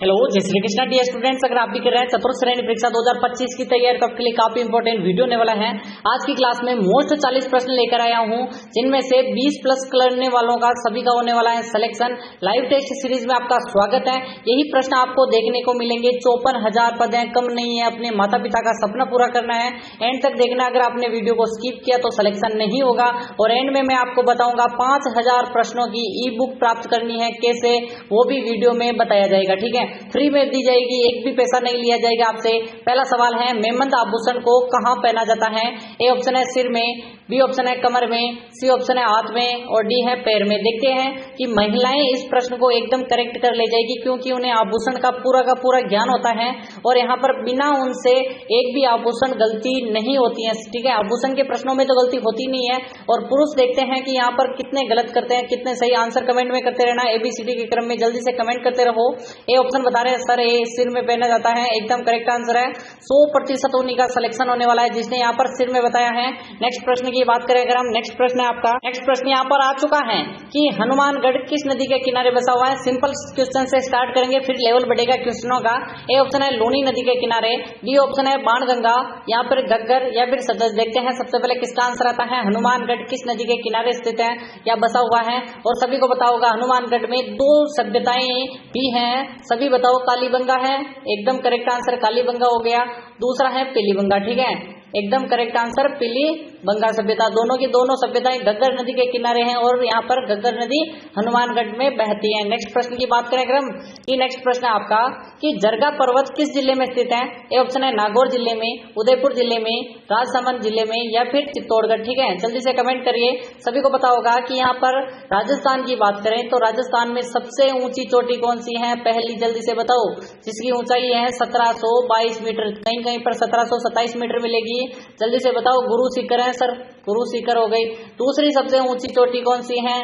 Hello जय Shri Krishna dear students, अगर आप भी कर रहे हैं चतुर्थ श्रेणी परीक्षा 2025 की तैयारी, तो आपके लिए काफी इंपॉर्टेंट वीडियो होने वाला है। आज की क्लास में मोस्ट 40 प्रश्न लेकर आया हूं, जिनमें से 20 प्लस करने वालों का सभी का होने वाला है सिलेक्शन। लाइव टेस्ट सीरीज में आपका स्वागत है। यही प्रश्न आपको देखने को मिलेंगे। 54,000 पद हैं, कम नहीं है। अपने माता पिता का सपना पूरा करना है, एंड तक देखना। अगर आपने वीडियो को स्किप किया तो सिलेक्शन नहीं होगा। और एंड में मैं आपको बताऊंगा 5,000 प्रश्नों की ई बुक प्राप्त करनी है, कैसे, वो भी वीडियो में बताया जाएगा। ठीक है, फ्री में दी जाएगी, एक भी पैसा नहीं लिया जाएगा आपसे। पहला सवाल है, मेहंदी आभूषण को कहां पहना जाता है? ए ऑप्शन है सिर में, बी ऑप्शन है कमर में, सी ऑप्शन है हाथ में, और डी है पैर में। देखते हैं कि महिलाएं इस प्रश्न को एकदम करेक्ट कर ले जाएगी, क्योंकि उन्हें आभूषण का पूरा ज्ञान होता है और यहाँ पर बिना उनसे एक भी आभूषण गलती नहीं होती है। ठीक है, आभूषण के प्रश्नों में तो गलती होती नहीं है। और पुरुष देखते हैं कि यहाँ पर कितने गलत करते हैं, कितने सही। आंसर कमेंट में करते रहना, एबीसीडी के क्रम में जल्दी से कमेंट करते रहो। ए ऑप्शन बता रहे हैं सर, ये सिर में पहना जाता है, एकदम करेक्ट आंसर है। 100% उन्हीं का सिलेक्शन होने वाला है जिसने यहाँ पर सिर में बताया है। नेक्स्ट प्रश्न की बात करें अगर हम, नेक्स्ट प्रश्न है आपका। नेक्स्ट प्रश्न यहाँ पर आ चुका है कि हनुमानगढ़ किस नदी के किनारे बसा हुआ है? सिंपल क्वेश्चन से स्टार्ट करेंगे, फिर लेवल बढ़ेगा क्वेश्चनों का। ए ऑप्शन है लूनी नदी के किनारे, बी ऑप्शन है बाणगंगा, यहाँ पर घग्गर, या फिर सतलज। देखते हैं सबसे पहले किसका आंसर आता है। हनुमानगढ़ किस नदी के किनारे स्थित है या बसा हुआ है? और सभी को पता होगा हनुमानगढ़ में 2 सभ्यताएं भी हैं, सभी बताओ। कालीबंगा है, एकदम करेक्ट आंसर कालीबंगा हो गया। दूसरा है पीलीबंगा। ठीक है, एकदम करेक्ट आंसर पीलीबंगा सभ्यता। दोनों की दोनों सभ्यताएं घग्गर नदी के किनारे हैं और यहाँ पर घग्गर नदी हनुमानगढ़ में बहती है। नेक्स्ट प्रश्न की बात करें अगर हम, ये नेक्स्ट प्रश्न है आपका कि जरगा पर्वत किस जिले में स्थित है? ए ऑप्शन है नागौर जिले में, उदयपुर जिले में, राजसमंद जिले में, या फिर चित्तौड़गढ़। ठीक है, जल्दी से कमेंट करिए। सभी को पता होगा कि यहाँ पर राजस्थान की बात करें तो राजस्थान में सबसे ऊंची चोटी कौन सी है? पहली जल्दी से बताओ, जिसकी ऊंचाई है 1722 मीटर, कहीं कहीं पर 1727 मीटर मिलेगी। जल्दी से बताओ। गुरु सीकर है सर, गुरु सीकर हो गई। दूसरी सबसे ऊंची चोटी कौन सी है?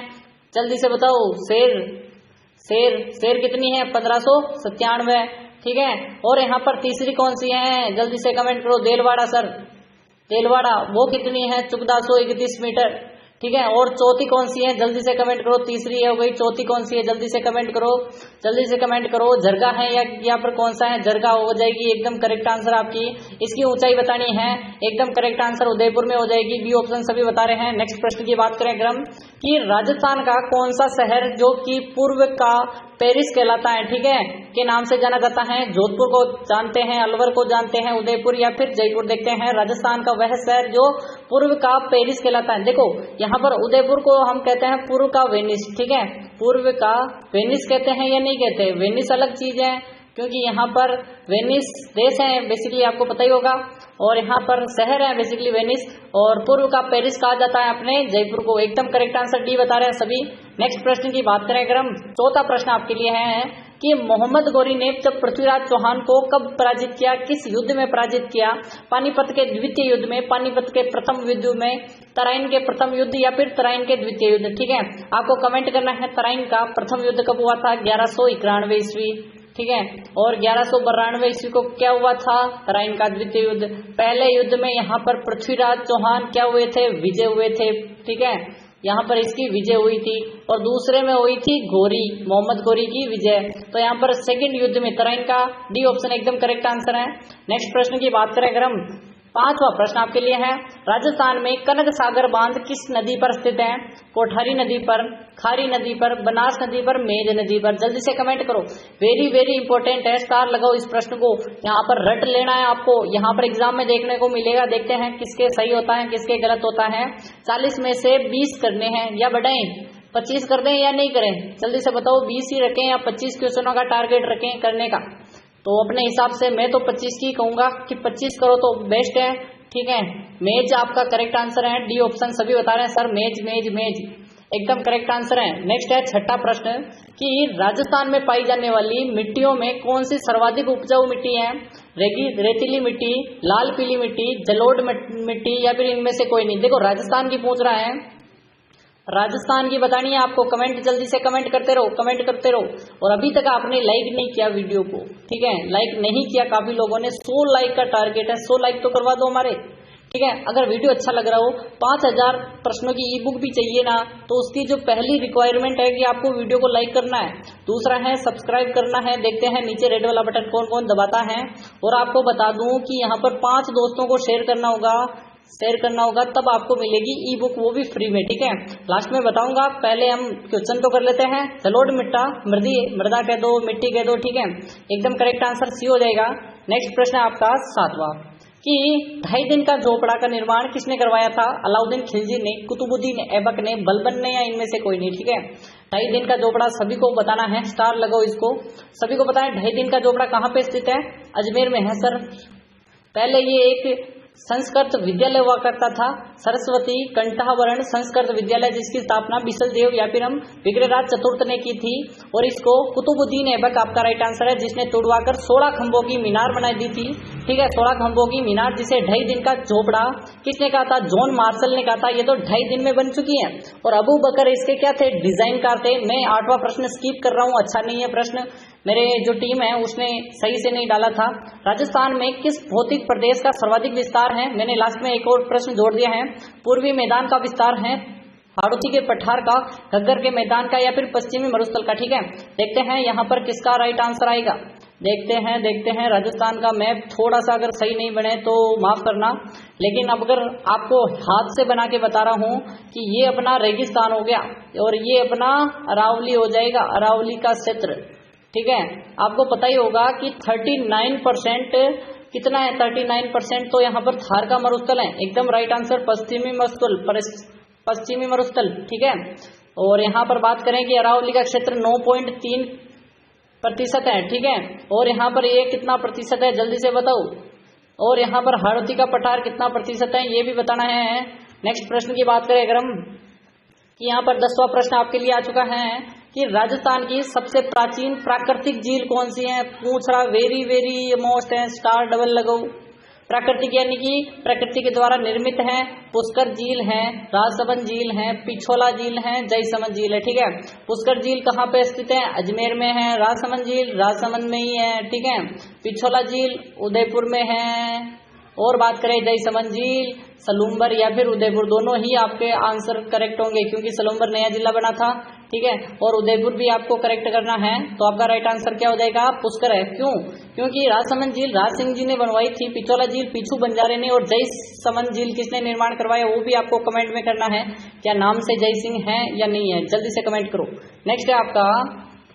जल्दी से बताओ। शेर, शेर, शेर कितनी है? 1597। ठीक है, और यहाँ पर तीसरी कौन सी है? जल्दी से कमेंट करो। देलवाड़ा सर, देलवाड़ा, वो कितनी है? 1431 मीटर। ठीक है, और चौथी कौन सी है? जल्दी से कमेंट करो। तीसरी हो गई, चौथी कौन सी है? जल्दी से कमेंट करो, जल्दी से कमेंट करो। जरगा है या पर कौन सा है? जरगा हो जाएगी, एकदम करेक्ट आंसर आपकी। इसकी ऊंचाई बतानी है, एकदम करेक्ट आंसर उदयपुर में हो जाएगी। बी ऑप्शन सभी बता रहे हैं। नेक्स्ट प्रश्न की बात करें अगर हम, कि राजस्थान का कौन सा शहर जो कि पूर्व का पेरिस कहलाता है, ठीक है, के नाम से जाना जाता है? जोधपुर को जानते हैं, अलवर को जानते हैं, उदयपुर या फिर जयपुर। देखते हैं राजस्थान का वह शहर जो पूर्व का पेरिस कहलाता है। देखो यहाँ पर उदयपुर को हम कहते हैं पूर्व का वेनिस। ठीक है, पूर्व का वेनिस कहते हैं या नहीं कहते? वेनिस अलग चीज है, क्योंकि यहाँ पर वेनिस देश है बेसिकली, आपको पता ही होगा, और यहाँ पर शहर है बेसिकली वेनिस, और पूर्व का पेरिस कहा जाता है अपने जयपुर को। एकदम करेक्ट आंसर डी बता रहे हैं सभी। नेक्स्ट प्रश्न की बात करें अगर हम, चौथा प्रश्न आपके लिए है कि मोहम्मद गौरी ने जब पृथ्वीराज चौहान को कब पराजित किया, किस युद्ध में पराजित किया? पानीपत के द्वितीय युद्ध में, पानीपत के प्रथम युद्ध में, तराइन के प्रथम युद्ध, या फिर तराइन के द्वितीय युद्ध? ठीक है, आपको कमेंट करना है। तराइन का प्रथम युद्ध कब हुआ था? 1191 ईस्वी। ठीक है, और 1192 ईस्वी को क्या हुआ था? तराइन का द्वितीय युद्ध। पहले युद्ध में यहाँ पर पृथ्वीराज चौहान क्या हुए थे? विजय हुए थे। ठीक है, यहाँ पर इसकी विजय हुई थी, और दूसरे में हुई थी घोरी, मोहम्मद घोरी की विजय। तो यहाँ पर सेकंड युद्ध में तराइन का डी ऑप्शन एकदम करेक्ट आंसर है। नेक्स्ट प्रश्न की बात करें अगर हम, पांचवा प्रश्न आपके लिए है, राजस्थान में कनक सागर बांध किस नदी पर स्थित है? कोठारी नदी पर, खारी नदी पर, बनास नदी पर, मेज नदी पर? जल्दी से कमेंट करो। वेरी वेरी इंपॉर्टेंट है, स्टार लगाओ इस प्रश्न को, यहाँ पर रट लेना है आपको। यहाँ पर एग्जाम में देखने को मिलेगा। देखते हैं किसके सही होता है, किसके गलत होता है। 40 में से 20 करने हैं, या बढ़ाएं 25 कर दें या नहीं करें? जल्दी से बताओ, 20 ही रखें या 25 क्वेश्चनों का टारगेट रखें करने का? तो अपने हिसाब से मैं तो 25 की कहूंगा कि 25 करो तो बेस्ट है। ठीक है, मेज आपका करेक्ट आंसर है। डी ऑप्शन सभी बता रहे हैं सर, मेज मेज मेज, एकदम करेक्ट आंसर है। नेक्स्ट है छठा प्रश्न कि राजस्थान में पाई जाने वाली मिट्टियों में कौन सी सर्वाधिक उपजाऊ मिट्टी है? रेतीली मिट्टी, लाल पीली मिट्टी, जलोढ़ मिट्टी, या फिर इनमें से कोई नहीं? देखो राजस्थान की पूछ रहा है, राजस्थान की बतानी है आपको। कमेंट जल्दी से कमेंट करते रहो, कमेंट करते रहो। और अभी तक आपने लाइक नहीं किया वीडियो को, ठीक है, लाइक नहीं किया काफी लोगों ने, 100 लाइक का टारगेट है, 100 लाइक तो करवा दो हमारे। ठीक है। अगर वीडियो अच्छा लग रहा हो, 5000 प्रश्नों की ई बुक भी चाहिए ना, तो उसकी जो पहली रिक्वायरमेंट है कि आपको वीडियो को लाइक करना है, दूसरा है सब्सक्राइब करना है। देखते हैं नीचे रेड वाला बटन कौन कौन दबाता है। और आपको बता दूं कि यहाँ पर 5 दोस्तों को शेयर करना होगा, तब आपको मिलेगी ई बुक, वो भी फ्री में। ठीक है, लास्ट में बताऊंगा। पहले हम क्वेश्चन तो कर लेते हैं। जलोढ़ मिट्टा मृदा कह दो, मिट्टी कह दो। ठीक है, एकदम करेक्ट आंसर सी हो जाएगा। नेक्स्ट प्रश्न है आपका 7वां कि 2.5 दिन का झोपड़ा का निर्माण किसने करवाया था? अलाउद्दीन खिलजी ने, कुतुबुद्दीन ऐबक ने, बलबन ने, या इनमें से कोई नहीं। ठीक है, 2.5 दिन का झोपड़ा सभी को बताना है, स्टार लगाओ इसको। सभी को पता है 2.5 दिन का झोपड़ा कहाँ पे स्थित है? अजमेर में है सर। पहले ये एक संस्कृत विद्यालय हुआ करता था, सरस्वती कंठावरण संस्कृत विद्यालय, जिसकी स्थापना बिसल देव या फिर हम विग्रहराज चतुर्थ ने की थी। और इसको कुतुबुद्दीन ऐबक आपका राइट आंसर है, जिसने तुड़वाकर 16 खंभों की मीनार बनाई दी थी। ठीक है, 16 खंभों की मीनार, जिसे 2.5 दिन का झोपड़ा किसने कहा था? जॉन मार्शल ने कहा था। ये तो 2.5 दिन में बन चुकी है। और अबू बकर इसके क्या थे? डिजाइनकार थे। मैं 8वां प्रश्न स्किप कर रहा हूँ, अच्छा नहीं है प्रश्न, मेरे जो टीम है उसने सही से नहीं डाला था। राजस्थान में किस भौतिक प्रदेश का सर्वाधिक विस्तार है? मैंने लास्ट में एक और प्रश्न जोड़ दिया है। पूर्वी मैदान का विस्तार है, हाड़ौती के पठार का, घग्गर के मैदान का, या फिर पश्चिमी मरुस्थल का। ठीक है, देखते हैं यहाँ पर किसका राइट आंसर आएगा। देखते हैं राजस्थान का मैप थोड़ा सा अगर सही नहीं बने तो माफ करना, लेकिन अब अगर आपको हाथ से बना के बता रहा हूं कि ये अपना रेगिस्तान हो गया और ये अपना अरावली हो जाएगा, अरावली का क्षेत्र। ठीक है, आपको पता ही होगा कि 39% कितना है? 39% तो यहाँ पर थार का मरुस्थल है। एकदम राइट आंसर पश्चिमी मरुस्थल। ठीक है, और यहाँ पर बात करें कि अरावली का क्षेत्र 9.3% है। ठीक है, और यहाँ पर ये कितना प्रतिशत है जल्दी से बताओ। और यहाँ पर हाड़ौती का पठार कितना प्रतिशत है ये भी बताना है। नेक्स्ट प्रश्न की बात करें अगर हम, कि यहाँ पर 10वां प्रश्न आपके लिए आ चुका है कि राजस्थान की सबसे प्राचीन प्राकृतिक झील कौन सी है? पूछ रहा, वेरी मोस्ट है, स्टार डबल लगाओ। प्राकृतिक यानी कि प्रकृति के द्वारा निर्मित है। पुष्कर झील है, राजसमंद झील है, पिछोला झील है, जयसमंद झील है। ठीक है, पुष्कर झील कहाँ पे स्थित है? अजमेर में है। राजसमंद झील राजसमंद में ही है। ठीक है, पिछोला झील उदयपुर में है। और बात करें जयसमंद झील, सलूम्बर या फिर उदयपुर, दोनों ही आपके आंसर करेक्ट होंगे, क्योंकि सलूम्बर नया जिला बना था। ठीक है, और उदयपुर भी आपको करेक्ट करना है। तो आपका राइट आंसर क्या हो जाएगा? पुष्कर है। क्यों? क्योंकि राजसमंद झील राज सिंह जी ने बनवाई थी, पिछोला झील पीछू बंजारे ने, और जयसमंद झील किसने निर्माण करवाया वो भी आपको कमेंट में करना है। क्या नाम से जय सिंह है या नहीं है, जल्दी से कमेंट करो। नेक्स्ट है आपका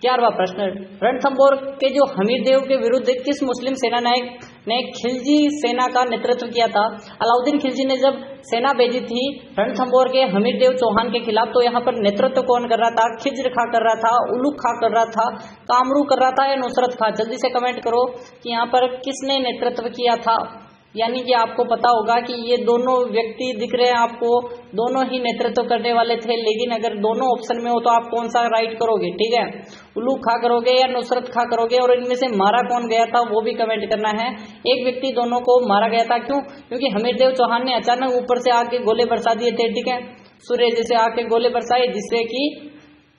11वां प्रश्न। रणथंभौर के जो हमीरदेव के विरुद्ध किस मुस्लिम सेना नायक ने खिलजी सेना का नेतृत्व किया था? अलाउद्दीन खिलजी ने जब सेना भेजी थी रणथंभौर के हमीरदेव चौहान के खिलाफ, तो यहाँ पर नेतृत्व कौन कर रहा था? खिज्र खा कर रहा था, उलुग खा कर रहा था, कामरू कर रहा था, या नुसरत खा? जल्दी से कमेंट करो कि यहाँ पर किसने नेतृत्व किया था। यानी कि आपको पता होगा कि ये दोनों व्यक्ति दिख रहे हैं आपको, दोनों ही नेतृत्व करने वाले थे, लेकिन अगर दोनों ऑप्शन में हो तो आप कौन सा राइट करोगे? ठीक है, उलू खा करोगे या नुसरत खा करोगे? और इनमें से मारा कौन गया था वो भी कमेंट करना है। एक व्यक्ति दोनों को मारा गया था, क्यों? क्योंकि हमीरदेव चौहान ने अचानक ऊपर से आके गोले बरसा दिए थे। ठीक है, सूर्य जैसे आके गोले बरसाए, जिससे कि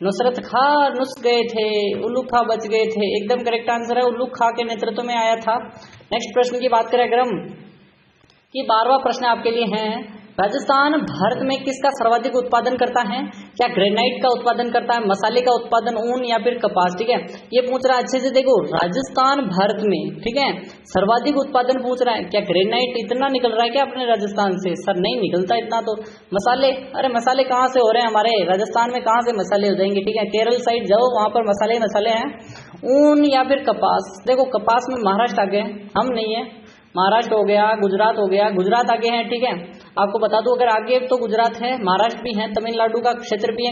नुसरत खा नुस गए थे, उल्लू खा बच गए थे। एकदम करेक्ट आंसर है, उल्लू खा के नेतृत्व में आया था। नेक्स्ट प्रश्न की बात करें अगर हम, कि 12वां प्रश्न आपके लिए है, राजस्थान भारत में किसका सर्वाधिक उत्पादन करता है? क्या ग्रेनाइट का उत्पादन करता है, मसाले का उत्पादन, ऊन या फिर कपास? ठीक है, ये पूछ रहा है अच्छे से देखो, राजस्थान भारत में, ठीक है, सर्वाधिक उत्पादन पूछ रहा है। क्या ग्रेनाइट इतना निकल रहा है क्या अपने राजस्थान से? सर नहीं निकलता इतना तो। मसाले, अरे मसाले कहाँ से हो रहे हैं हमारे राजस्थान में? कहाँ से मसाले हो जाएंगे? ठीक है, केरल साइड जाओ, वहां पर मसाले हैं। ऊन या फिर कपास? देखो कपास में महाराष्ट्र आगे है, हम नहीं है। महाराष्ट्र हो गया, गुजरात हो गया, गुजरात आगे है। ठीक है, आपको बता दूं अगर आगे तो गुजरात है, महाराष्ट्र भी है, तमिलनाडु का क्षेत्र भी है,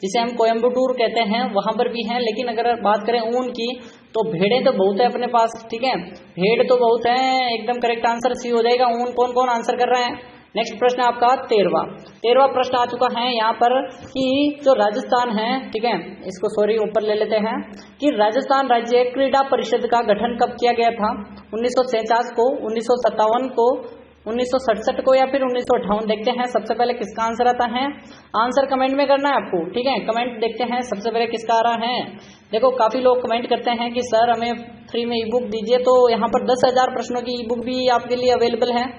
जिसे हम कोयम्बटूर कहते हैं, वहां पर भी है। लेकिन अगर बात करें ऊन की तो भेड़ें तो बहुत है अपने पास। ठीक है, भेड़ तो बहुत है, एकदम करेक्ट आंसर सी हो जाएगा। ऊन कौन कौन आंसर कर रहे हैं? नेक्स्ट प्रश्न आपका 13वां प्रश्न आ चुका है यहाँ पर, कि जो राजस्थान है, ठीक है, इसको सॉरी ऊपर ले लेते हैं, कि राजस्थान राज्य क्रीड़ा परिषद का गठन कब किया गया था? 1949 को, 1957 को, 1967 को, या फिर 1958? देखते हैं सबसे पहले किसका आंसर आता है। आंसर कमेंट में करना है आपको। ठीक है, कमेंट देखते हैं सबसे पहले किसका आ रहा है। देखो काफी लोग कमेंट करते हैं कि सर हमें फ्री में ई बुक दीजिए, तो यहाँ पर 10,000 प्रश्नों की ई बुक भी आपके लिए अवेलेबल है।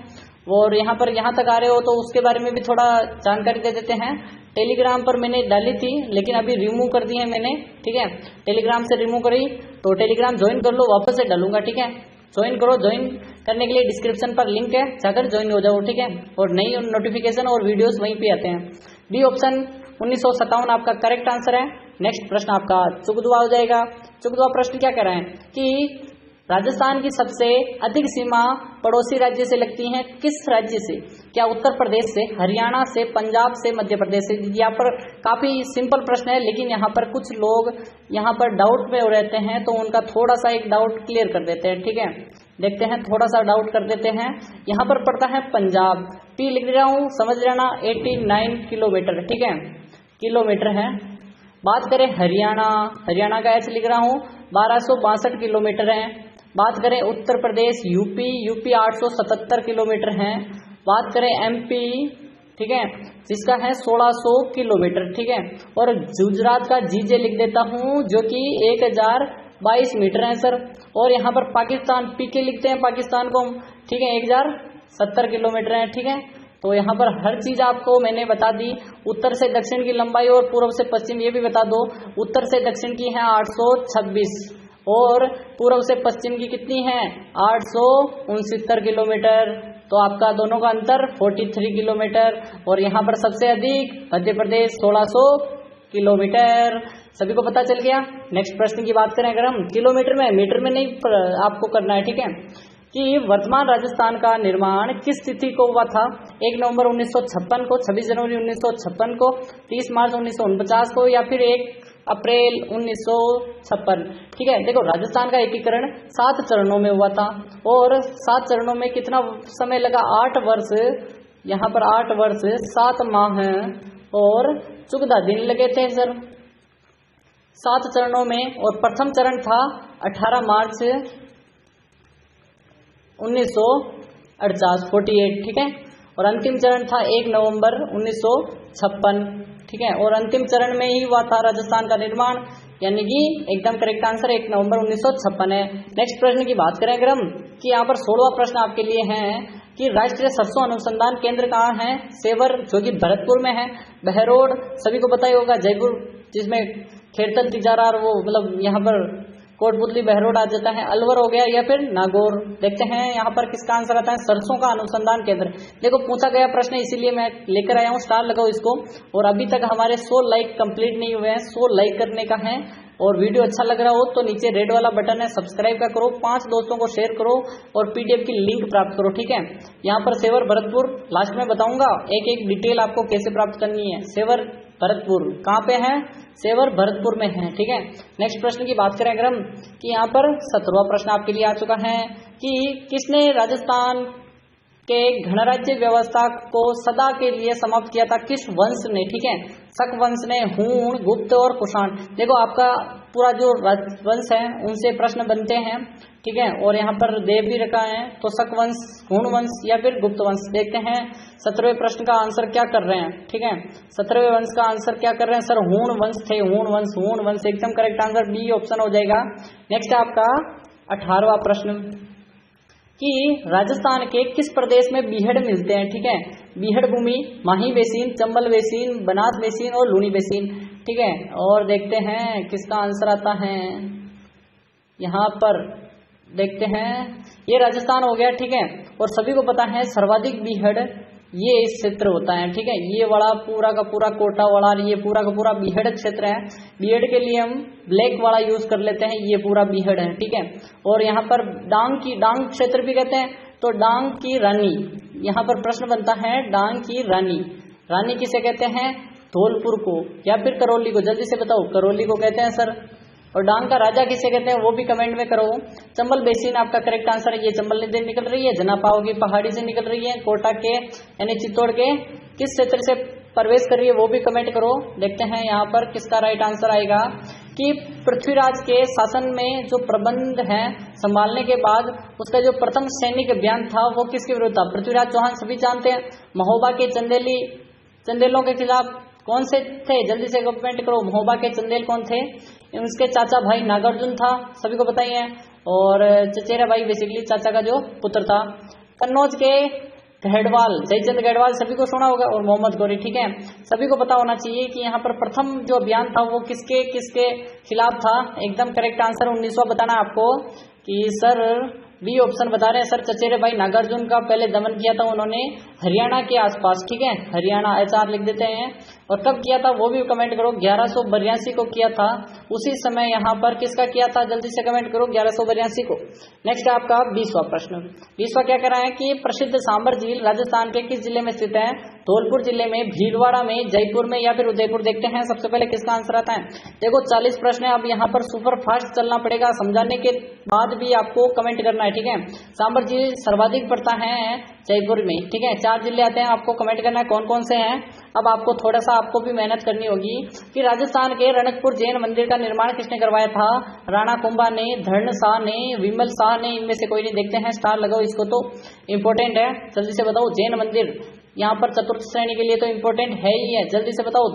और यहाँ तक आ रहे हो तो उसके बारे में भी थोड़ा जानकारी दे देते हैं। टेलीग्राम पर मैंने डाली थी लेकिन अभी रिमूव कर दी है मैंने, ठीक है। टेलीग्राम से रिमूव करी तो टेलीग्राम ज्वाइन कर लो, वापस से डालूंगा, ठीक है। ज्वाइन करो, ज्वाइन करने के लिए डिस्क्रिप्शन पर लिंक है, जाकर ज्वाइन हो जाओ, ठीक है। और नई नोटिफिकेशन और वीडियोस वहीं पे आते हैं। बी ऑप्शन 1957 आपका करेक्ट आंसर है। नेक्स्ट प्रश्न आपका चुकदुआ हो जाएगा। चुकदुआ प्रश्न क्या कह रहा है कि राजस्थान की सबसे अधिक सीमा पड़ोसी राज्य से लगती है, किस राज्य से? क्या उत्तर प्रदेश से, हरियाणा से, पंजाब से, मध्य प्रदेश से? यहाँ पर काफी सिंपल प्रश्न है लेकिन यहाँ पर कुछ लोग यहाँ पर डाउट में रहते हैं तो उनका थोड़ा सा एक डाउट क्लियर कर देते हैं, ठीक है। देखते हैं, थोड़ा सा डाउट कर देते हैं। यहाँ पर पड़ता है पंजाब, पी लिख रहा हूँ, समझ लेना, 89 किलोमीटर, ठीक है, किलोमीटर है। बात करें हरियाणा का एच लिख रहा हूँ, 1262 किलोमीटर है। बात करें उत्तर प्रदेश, यूपी 877 किलोमीटर है। बात करें एमपी, ठीक है, जिसका है 1600 किलोमीटर, ठीक है। और गुजरात का जीजे लिख देता हूँ जो कि 1022 मीटर है सर। और यहाँ पर पाकिस्तान, पीके लिखते हैं पाकिस्तान को, ठीक है, 1070 किलोमीटर है, ठीक है। तो यहाँ पर हर चीज आपको मैंने बता दी। उत्तर से दक्षिण की लंबाई और पूर्व से पश्चिम ये भी बता दो। उत्तर से दक्षिण की है 826 और पूर्व से पश्चिम की कितनी है 869 किलोमीटर। तो आपका दोनों का अंतर 43 किलोमीटर। और यहाँ पर सबसे अधिक मध्य प्रदेश 1600 किलोमीटर। सभी को पता चल गया। नेक्स्ट प्रश्न की बात करें अगर हम किलोमीटर में, मीटर में नहीं आपको करना है, ठीक है, कि वर्तमान राजस्थान का निर्माण किस तिथि को हुआ था? 1 नवंबर 1956 को, 26 जनवरी 1956 को, 30 मार्च 1949 को या फिर 1 अप्रैल 1956, ठीक है। देखो, राजस्थान का एकीकरण 7 चरणों में हुआ था और 7 चरणों में कितना समय लगा? 8 वर्ष। यहाँ पर 8 वर्ष 7 माह और 14 दिन लगे थे सर 7 चरणों में। और प्रथम चरण था 18 मार्च 1948, 48, ठीक है। और अंतिम चरण था 1 नवंबर 1956, ठीक है। और अंतिम चरण में ही हुआ था राजस्थान का निर्माण, यानी कि एकदम करेक्ट आंसर 1 नवंबर 1956 है। नेक्स्ट प्रश्न की बात करें अगर हम, कि यहाँ पर 16वां प्रश्न आपके लिए है कि राष्ट्रीय सरसों अनुसंधान केंद्र कहाँ है? सेवर, जो कि भरतपुर में है। बहरोड सभी को पता ही होगा, जयपुर, जिसमें खेड़तल तिजारा और वो मतलब यहाँ पर कोटपुतली बहरोड आ जाता है। अलवर हो गया या फिर नागौर। देखते हैं यहाँ पर किसका आंसर आता है, सरसों का अनुसंधान केंद्र। देखो, पूछा गया प्रश्न इसीलिए मैं लेकर आया हूँ, स्टार लगाओ इसको। और अभी तक हमारे 100 लाइक कंप्लीट नहीं हुए हैं, 100 लाइक करने का है। और वीडियो अच्छा लग रहा हो तो नीचे रेड वाला बटन है, सब्सक्राइब का करो, 5 दोस्तों को शेयर करो और पीडीएफ की लिंक प्राप्त करो, ठीक है। यहाँ पर सेवर भरतपुर लास्ट में बताऊंगा, एक एक डिटेल आपको कैसे प्राप्त करनी है। सेवर भरतपुर कहाँ पे है? सेवर भरतपुर में है, ठीक है। नेक्स्ट प्रश्न की बात करें अगर हम, कि यहाँ पर 17वां प्रश्न आपके लिए आ चुका है कि किसने राजस्थान के गणराज्य व्यवस्था को सदा के लिए समाप्त किया था? किस वंश ने? ठीक है, शक वंश ने, हूण, गुप्त और कुषाण। देखो, आपका पूरा जो वंश है उनसे प्रश्न बनते हैं, ठीक है। और यहाँ पर देव भी रखा है, तो शक वंश, हूण वंश या फिर गुप्त वंश। देखते हैं 17वें प्रश्न का आंसर क्या कर रहे हैं, ठीक है। 17वें वंश का आंसर क्या कर रहे हैं सर? हूण वंश थे, हूण वंश एकदम करेक्ट आंसर बी ऑप्शन हो जाएगा। नेक्स्ट है आपका 18वां प्रश्न कि राजस्थान के किस प्रदेश में बीहड़ मिलते हैं? ठीक है, बीहड़ भूमि, Mahi basin, Chambal basin, Banas basin और लूनी बेसिन, ठीक है। और देखते हैं किसका आंसर आता है, यहाँ पर देखते हैं, ये राजस्थान हो गया, ठीक है। और सभी को पता है सर्वाधिक बीहड़ ये इस क्षेत्र होता है, ठीक है। ये वाला पूरा का पूरा कोटा वाला, ये पूरा का पूरा बीहड़ क्षेत्र है। बीहड़ के लिए हम ब्लैक वाला यूज कर लेते हैं, ये पूरा बीहड़ है, ठीक है। और यहाँ पर डांग क्षेत्र भी कहते हैं, तो डांग की रानी, यहाँ पर प्रश्न बनता है डांग की रानी किसे कहते हैं? धौलपुर को या फिर करौली को, जल्दी से बताओ, करौली को कहते हैं सर। और डांग का राजा किसे कहते हैं वो भी कमेंट में करो। चंबल बेसिन आपका करेक्ट आंसर है, ये चंबल नदी निकल रही है, जनापाओ की पहाड़ी से निकल रही है, कोटा के यानी चित्तौड़ के किस क्षेत्र से प्रवेश कर रही है वो भी कमेंट करो। देखते हैं यहाँ पर किसका राइट आंसर आएगा कि पृथ्वीराज के शासन में जो प्रबंध है संभालने के बाद उसका जो प्रथम सैनिक अभियान था वो किसके विरुद्ध था? पृथ्वीराज चौहान सभी जानते हैं। महोबा के चंदेलों के खिलाफ कौन से थे? जल्दी से कमेंट करो, महोबा के चंदेल कौन थे? उसके चाचा भाई नागार्जुन था, सभी को बताइए। और चचेरा भाई बेसिकली चाचा का जो पुत्र था। कन्नौज के गढ़वाल, जयचंद गढ़वाल सभी को सुना होगा, और मोहम्मद गौरी। ठीक है, सभी को पता होना चाहिए कि यहाँ पर प्रथम जो अभियान था वो किसके किसके खिलाफ था। एकदम करेक्ट आंसर 1900 बताना है आपको कि सर बी ऑप्शन बता रहे हैं सर चचेरे भाई नागार्जुन का पहले दमन किया था उन्होंने हरियाणा के आसपास। ठीक है, हरियाणा HR लिख देते हैं, और कब किया था वो भी कमेंट करो। 1182 को किया था, उसी समय यहाँ पर किसका किया था, जल्दी से कमेंट करो 1182 को। नेक्स्ट आपका 20वां प्रश्न। 20वां क्या कह रहा है कि प्रसिद्ध सांबर झील राजस्थान के किस जिले में स्थित है। धौलपुर जिले में, भीलवाड़ा में, जयपुर में या फिर उदयपुर। देखते हैं सबसे पहले किसका आंसर आता है। देखो 40 प्रश्न है, अब यहाँ पर सुपर फास्ट चलना पड़ेगा, समझाने के बाद भी आपको कमेंट करना है। ठीक है, सांबर झील सर्वाधिक पड़ता है जयपुर में। ठीक है, 4 जिले आते हैं, आपको कमेंट करना है कौन कौन से हैं। अब आपको थोड़ा सा आपको भी मेहनत करनी होगी कि राजस्थान के रणकपुर जैन मंदिर का निर्माण किसने करवाया था। राणा कुंभा ने, धर्ण शाह ने, विमल शाह ने, इनमें से कोई नहीं। देखते हैं, स्टार लगाओ इसको, तो इंपॉर्टेंट है, जल्दी से बताओ। जैन मंदिर यहाँ पर चतुर्थ श्रेणी के लिए तो इंपॉर्टेंट है ही है, जल्दी से बताओ।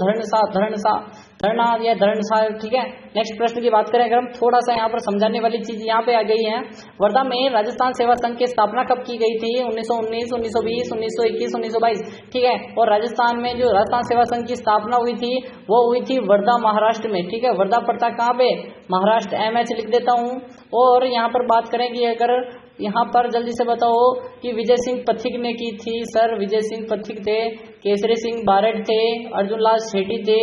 धरणा या धरणशाह। ठीक है, नेक्स्ट प्रश्न की बात करें अगर हम, थोड़ा सा यहाँ पर समझाने वाली चीज यहाँ पे आ गई है। वर्धा में राजस्थान सेवा संघ की स्थापना कब की गई थी। 1919, 1920, 1921, 1922। ठीक है, और राजस्थान में जो राजस्थान सेवा संघ की स्थापना हुई थी वो हुई थी वर्धा, महाराष्ट्र में। ठीक है, वर्धा पड़ता कहाँ पे, महाराष्ट्र। MH लिख देता हूँ। और यहाँ पर बात करें कि अगर यहाँ पर जल्दी से बताओ कि विजय सिंह पथिक ने की थी। सर विजय सिंह पथिक थे, केसरी सिंह बारट थे, अर्जुन लाल सेठी थे,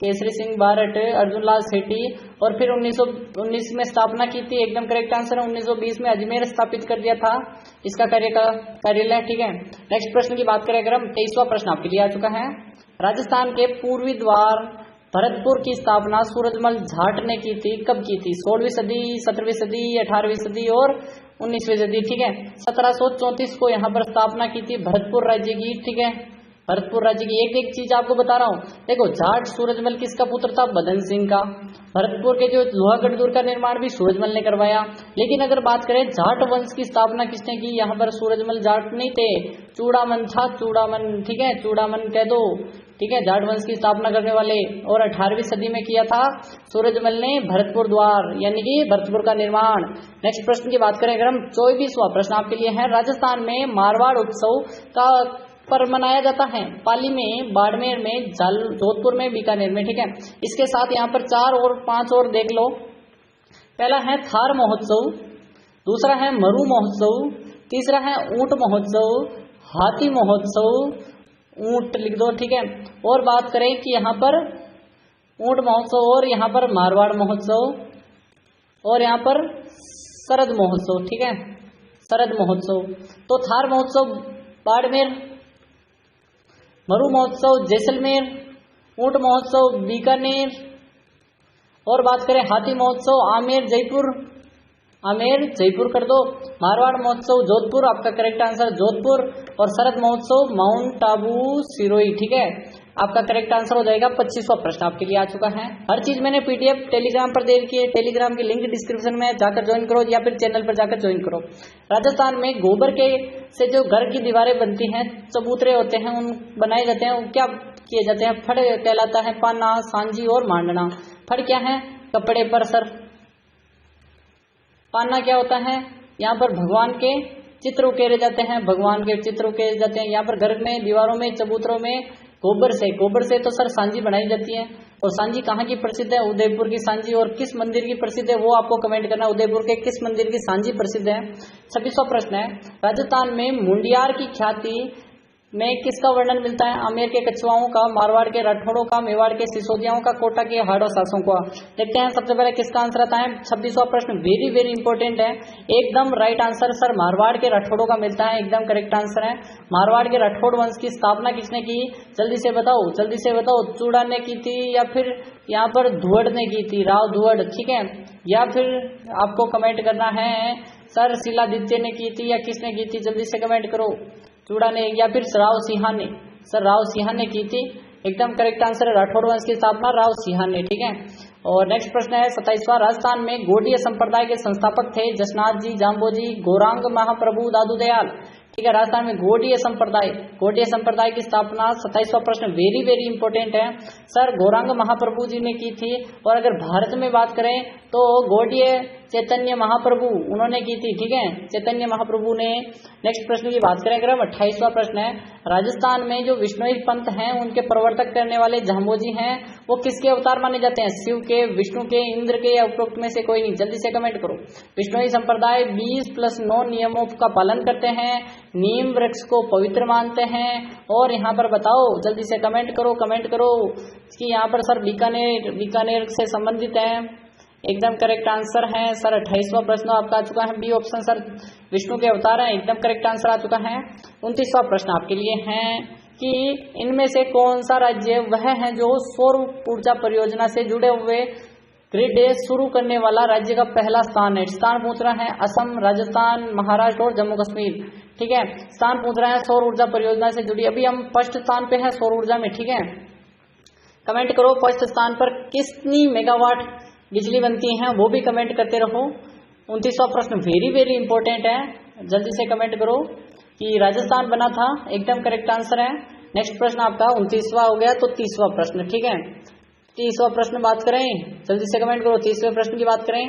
केसरी सिंह बारट, अर्जुन लाल सेठी। और फिर 1919 में स्थापना की थी, एकदम करेक्ट आंसर है। 1920 में अजमेर स्थापित कर दिया था इसका कार्यालय। ठीक है, नेक्स्ट प्रश्न की बात करें अगर हम, 23वां प्रश्न आपके लिए आ चुका है। राजस्थान के पूर्वी द्वार भरतपुर की स्थापना सूरजमल जाट ने की थी, कब की थी। 16वीं सदी, 17वीं सदी, 18वीं सदी और 19वीं सदी। ठीक है, 1734 को यहाँ पर स्थापना की थी भरतपुर राज्य की। ठीक है, भरतपुर राज्य की एक चीज आपको बता रहा हूँ। देखो, जाट सूरजमल किसका पुत्र था, बदन सिंह का। भरतपुर के जो लोहागढ़ दुर्ग का निर्माण भी सूरजमल ने करवाया। लेकिन अगर बात करें जाट वंश की स्थापना किसने की, यहाँ पर सूरजमल जाट नहीं थे, चूड़ामन था, चूड़ामन। ठीक है, चूड़ामन कह दो। ठीक है, जाट वंश की स्थापना करने वाले, और 18वीं सदी में किया था सूरजमल ने भरतपुर द्वार, यानी कि भरतपुर का निर्माण। नेक्स्ट प्रश्न की बात करें अगर हम, 24वां प्रश्न आपके लिए है। राजस्थान में मारवाड़ उत्सव का पर मनाया जाता है पाली में, बाड़मेर में, जोधपुर में, बीकानेर में। ठीक है, इसके साथ यहाँ पर 4 और 5 और देख लो। पहला है थार महोत्सव, दूसरा है मरु महोत्सव, तीसरा है ऊंट महोत्सव, हाथी महोत्सव, ऊंट लिख दो। ठीक है, और बात करें कि यहाँ पर ऊंट महोत्सव, और यहाँ पर मारवाड़ महोत्सव, और यहाँ पर शरद महोत्सव। ठीक है, शरद महोत्सव। तो थार महोत्सव बाड़मेर, मरु महोत्सव जैसलमेर, ऊंट महोत्सव बीकानेर, और बात करें हाथी महोत्सव आमेर जयपुर, आमेर जयपुर कर दो। मारवाड़ महोत्सव जोधपुर, आपका करेक्ट आंसर जोधपुर। और शरद महोत्सव माउंट आबू सिरोही। ठीक है, आपका करेक्ट आंसर हो जाएगा। 25वां प्रश्न आपके लिए आ चुका है। हर चीज मैंने PDF टेलीग्राम पर दे रखी है, टेलीग्राम की लिंक डिस्क्रिप्शन में जाकर ज्वाइन करो, या फिर चैनल पर जाकर ज्वाइन करो। राजस्थान में गोबर के से जो घर की दीवारें बनती हैं, चबूतरे होते हैं, उन बनाए जाते हैं, वो क्या किए जाते हैं, फड़ कहलाता है। पाना, सांझी और मांडना। फड़ क्या है, कपड़े पर सर। पाना क्या होता है, यहाँ पर भगवान के चित्र उकेरे जाते हैं, भगवान के चित्र उकेरे जाते हैं। यहाँ पर घर में, दीवारों में, चबूतरों में गोबर से तो सर सांझी बनाई जाती है। और सांझी कहाँ की प्रसिद्ध है, उदयपुर की सांझी। और किस मंदिर की प्रसिद्ध है वो आपको कमेंट करना, उदयपुर के किस मंदिर की सांझी प्रसिद्ध है। 26वां प्रश्न है। राजस्थान में मुंडियार की ख्याति में किसका वर्णन मिलता है। आमेर के कछुआओं का, मारवाड़ के राठौड़ों का, मेवाड़ के सिसोदियाओं का, कोटा के हाड़ो सासों का। देखते हैं सबसे पहले किसका आंसर आता है। 26वां प्रश्न वेरी वेरी इंपॉर्टेंट है, एकदम राइट आंसर सर मारवाड़ के राठौड़ों का मिलता है, एकदम करेक्ट आंसर है। मारवाड़ के राठौड़ वंश की स्थापना किसने की, जल्दी से बताओ, जल्दी से बताओ। चूड़ा ने की थी या फिर यहाँ पर धुवड़ ने की थी, राव धुवड़। ठीक है, या फिर आपको कमेंट करना है सर शिलादित्य ने की थी या किसने की थी, जल्दी से कमेंट करो। चूड़ा ने या फिर राव सिंहा ने, सर राव सिंहा ने की थी, एकदम करेक्ट आंसर है। राठौड़ वंश की स्थापना राव सिंहा ने। ठीक है, और नेक्स्ट प्रश्न है 27वां। राजस्थान में गोडीय संप्रदाय के संस्थापक थे जसनाथ जी, जाम्बोजी, गौरांग महाप्रभु, दादू दयाल। ठीक है, राजस्थान में गोडीय संप्रदाय की स्थापना 27वां प्रश्न वेरी वेरी इंपॉर्टेंट है सर, गौरांग महाप्रभु जी ने की थी। और अगर भारत में बात करें तो गौड़ीय चैतन्य महाप्रभु उन्होंने की थी, ठीक है, चैतन्य महाप्रभु ने। नेक्स्ट प्रश्न की बात करें अगर हम, 28वां प्रश्न है, राजस्थान में जो विष्णोई पंथ हैं उनके प्रवर्तक करने वाले झामोजी हैं वो किसके अवतार माने जाते हैं? शिव के, विष्णु के, इंद्र के या उपरोक्त में से कोई नहीं? जल्दी से कमेंट करो। विष्णोई संप्रदाय 20+9 नियमों का पालन करते हैं, नीम वृक्ष को पवित्र मानते हैं, और यहाँ पर बताओ, जल्दी से कमेंट करो कि यहाँ पर सर बीकानेर से संबंधित है। एकदम करेक्ट आंसर है सर। 28वां प्रश्न आपका आ चुका है, बी ऑप्शन सर, विष्णु के अवतार है, एकदम करेक्ट आंसर आ चुका है। 29वां प्रश्न आपके लिए है कि इनमें से कौन सा राज्य वह है जो सौर ऊर्जा परियोजना से जुड़े हुए ग्रिड शुरू करने वाला राज्य का पहला स्थान है? स्थान पूछ रहा है असम, राजस्थान, महाराष्ट्र और जम्मू कश्मीर, ठीक है। स्थान पूछ रहा है सौर ऊर्जा परियोजना से जुड़ी। अभी हम फर्स्ट स्थान पे हैं सौर ऊर्जा में, ठीक है। कमेंट करो फर्स्ट स्थान पर कितनी मेगावाट बिजली बनती है, वो भी कमेंट करते रहो। 29वां प्रश्न वेरी इंपॉर्टेंट है, जल्दी से कमेंट करो कि राजस्थान बना था, एकदम करेक्ट आंसर है। नेक्स्ट प्रश्न आपका 29वां हो गया, तो 30वां प्रश्न, ठीक है। 30वां प्रश्न बात करें, जल्दी से कमेंट करो। 30वें प्रश्न की बात करें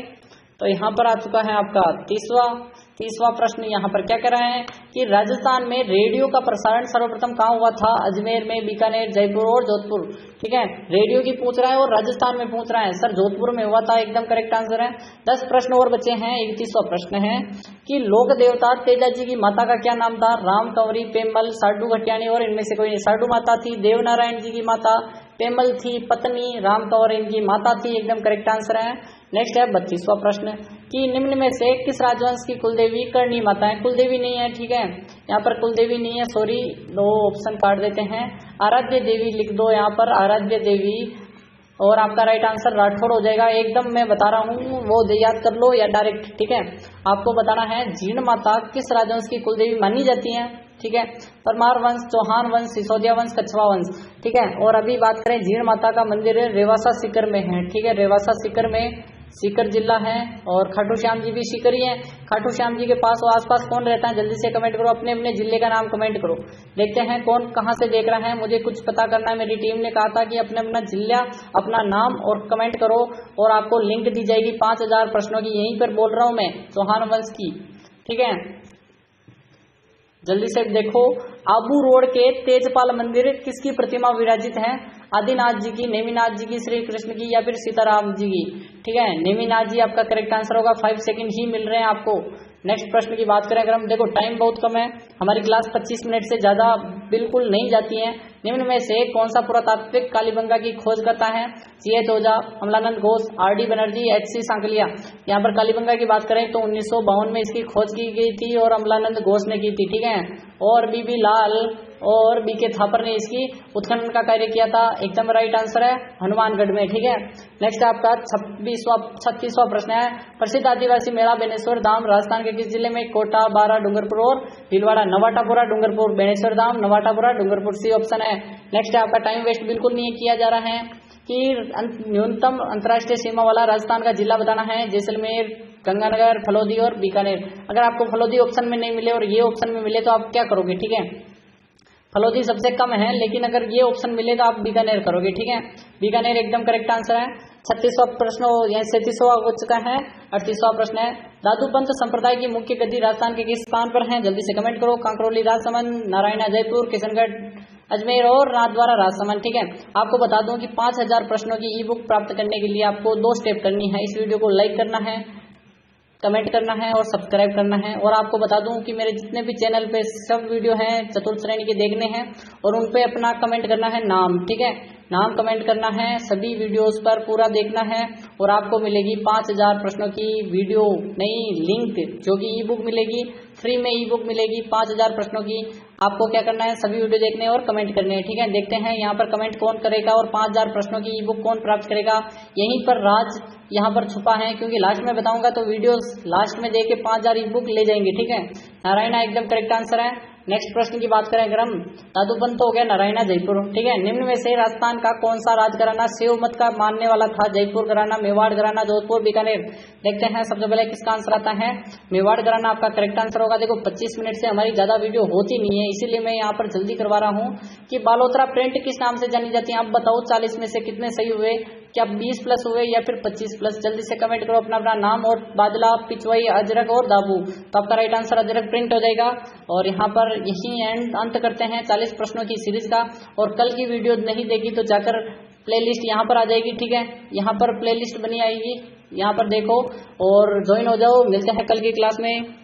तो यहाँ पर आ चुका है आपका 30वां प्रश्न। यहाँ पर क्या कह रहा है कि राजस्थान में रेडियो का प्रसारण सर्वप्रथम कहाँ हुआ था? अजमेर में, बीकानेर, जयपुर और जोधपुर, ठीक है। रेडियो की पूछ रहा है और राजस्थान में पूछ रहा है, सर जोधपुर में हुआ था, एकदम करेक्ट आंसर है। 10 प्रश्न और बचे हैं। 31वां प्रश्न है कि लोक देवता तेजा जी की माता का क्या नाम था? राम कंवरी, पेमल, साडू घटियानी और इनमें से कोई नहीं। साडू माता थी, देवनारायण जी की माता पेमल थी पत्नी, राम कंवर इनकी माता थी, एकदम करेक्ट आंसर है। नेक्स्ट है 32वां प्रश्न कि निम्न में से किस राजवंश की कुलदेवी करणी माता है? कुलदेवी नहीं है, ठीक है, यहाँ पर कुलदेवी नहीं है, सॉरी, 2 ऑप्शन काट देते हैं। आराध्य देवी लिख दो यहाँ पर, आराध्य देवी, और आपका राइट आंसर राठौड़ हो जाएगा। एकदम मैं बता रहा हूँ, वो याद कर लो या डायरेक्ट, ठीक है। आपको बताना है जीर्ण माता किस राजवंश की कुलदेवी मानी जाती है, ठीक है। परमार वंश, चौहान वंश, सिसोदिया वंश, कछवा वंश, ठीक है। और अभी बात करें जीर्ण माता का मंदिर रेवासा सीकर में है, ठीक है, रेवासा सीकर में, सीकर जिला है। और खाटू श्याम जी भी सीकर ही है। खाटू श्याम जी के पास और आसपास कौन रहता है? जल्दी से कमेंट करो, अपने अपने जिले का नाम कमेंट करो। देखते हैं कौन कहां से देख रहा है, मुझे कुछ पता करना है। मेरी टीम ने कहा था कि अपने अपना जिला, अपना नाम और कमेंट करो, और आपको लिंक दी जाएगी 5000 प्रश्नों की। यहीं पर बोल रहा हूं मैं, चौहान वंश की, ठीक है। जल्दी से देखो, आबू रोड के तेजपाल मंदिर किसकी प्रतिमा विराजित है? आदिनाथ जी की, नेमिनाथ जी की, श्री कृष्ण की, या फिर सीताराम जी की, ठीक है। नेमिनाथ जी आपका करेक्ट आंसर होगा। 5 सेकंड ही मिल रहे हैं आपको। नेक्स्ट प्रश्न की बात करें अगर हम, देखो टाइम बहुत कम है, हमारी क्लास 25 मिनट से ज्यादा बिल्कुल नहीं जाती है। निम्न में से कौन सा पुरातात्विक कालीबंगा की खोज करता है? C.H. ओझा, अमलानंद घोष, R.D. बनर्जी, H.C. सांकलिया। यहाँ पर कालीबंगा की बात करें तो 1952 में इसकी खोज की गई थी और अमलानंद घोष ने की थी, ठीक है। और B.B. लाल और B.K. थापर ने इसकी उत्खनन का कार्य किया था। एकदम राइट आंसर है हनुमानगढ़ में, ठीक है। नेक्स्ट आपका 36वां प्रश्न है, प्रसिद्ध आदिवासी मेला बेनेश्वर धाम राजस्थान के किस जिले में? कोटा, बारा, डूंगरपुर और भीलवाड़ा। नवाटापुरा, डूंगरपुर, बेनेश्वर धाम, नवाटापुरा, डूंगरपुर, सी ऑप्शन है। नेक्स्ट है आपका, टाइम वेस्ट बिल्कुल नहीं किया जा रहा है, कि न्यूनतम अंतर्राष्ट्रीय सीमा वाला राजस्थान का जिला बताना है। जैसलमेर, गंगानगर, फलोदी और बीकानेर। अगर आपको फलोदी ऑप्शन में नहीं मिले और ये ऑप्शन में मिले तो आप क्या करोगे, ठीक है। फलोदी सबसे कम है, लेकिन अगर ये ऑप्शन मिले तो आप बीकानेर करोगे, ठीक है। बीकानेर एकदम करेक्ट आंसर है। 36वां प्रश्न, यहाँ 37वां हो चुका है। 38वां प्रश्न है, दादूपंत संप्रदाय की मुख्य गद्दी राजस्थान के किस स्थान पर है? जल्दी से कमेंट करो। कांकरोली, राजसमंद, नारायणा, जयपुर, किशनगढ़, अजमेर और नाथद्वारा, राजसमंद, ठीक है। आपको बता दूं कि 5000 प्रश्नों की ई बुक प्राप्त करने के लिए आपको 2 स्टेप करनी है। इस वीडियो को लाइक करना है, कमेंट करना है और सब्सक्राइब करना है। और आपको बता दूं कि मेरे जितने भी चैनल पे सब वीडियो हैं चतुर्थ श्रेणी के देखने हैं, और उन पे अपना कमेंट करना है नाम, ठीक है। नाम कमेंट करना है, सभी वीडियोस पर पूरा देखना है, और आपको मिलेगी 5000 प्रश्नों की वीडियो नई लिंक, जो कि ई बुक मिलेगी, फ्री में ई बुक मिलेगी 5000 प्रश्नों की। आपको क्या करना है, सभी वीडियो देखने और कमेंट करने हैं, ठीक है। देखते हैं यहाँ पर कमेंट कौन करेगा और 5000 प्रश्नों की ई बुक कौन प्राप्त करेगा। यहीं पर राज यहाँ पर छुपा है, क्योंकि लास्ट में बताऊंगा तो वीडियोस लास्ट में देके 5000 ई बुक ले जाएंगे, ठीक है। नारायणा एकदम करेक्ट आंसर है। नेक्स्ट प्रश्न की बात करें अगर हम, दादूपंत हो गया नारायणा, जयपुर, ठीक है। निम्न में से राजस्थान का कौन सा राजघराना शिव मत का मानने वाला था? जयपुर घराना, मेवाड़ घराना, जोधपुर, बीकानेर। देखते हैं सबसे पहले किसका आंसर आता है। मेवाड़ घराना आपका करेक्ट आंसर होगा। देखो 25 मिनट से हमारी ज्यादा वीडियो होती नहीं है, इसीलिए मैं यहाँ पर जल्दी करवा रहा हूँ। कि बालोतरा प्रिंट किस नाम से जानी जाती है? आप बताओ 40 में से कितने सही हुए? क्या 20 प्लस हुए या फिर 25 प्लस? जल्दी से कमेंट करो अपना अपना नाम। और बादला, पिचवई, अजरक और दाबू, तो आपका राइट आंसर अजरक प्रिंट हो जाएगा। और यहाँ पर यही अंत करते हैं 40 प्रश्नों की सीरीज का। और कल की वीडियो नहीं देखी तो जाकर प्लेलिस्ट यहाँ पर आ जाएगी, ठीक है, यहाँ पर प्लेलिस्ट बनी आएगी, यहाँ पर देखो और ज्वाइन हो जाओ। मिलते हैं कल की क्लास में।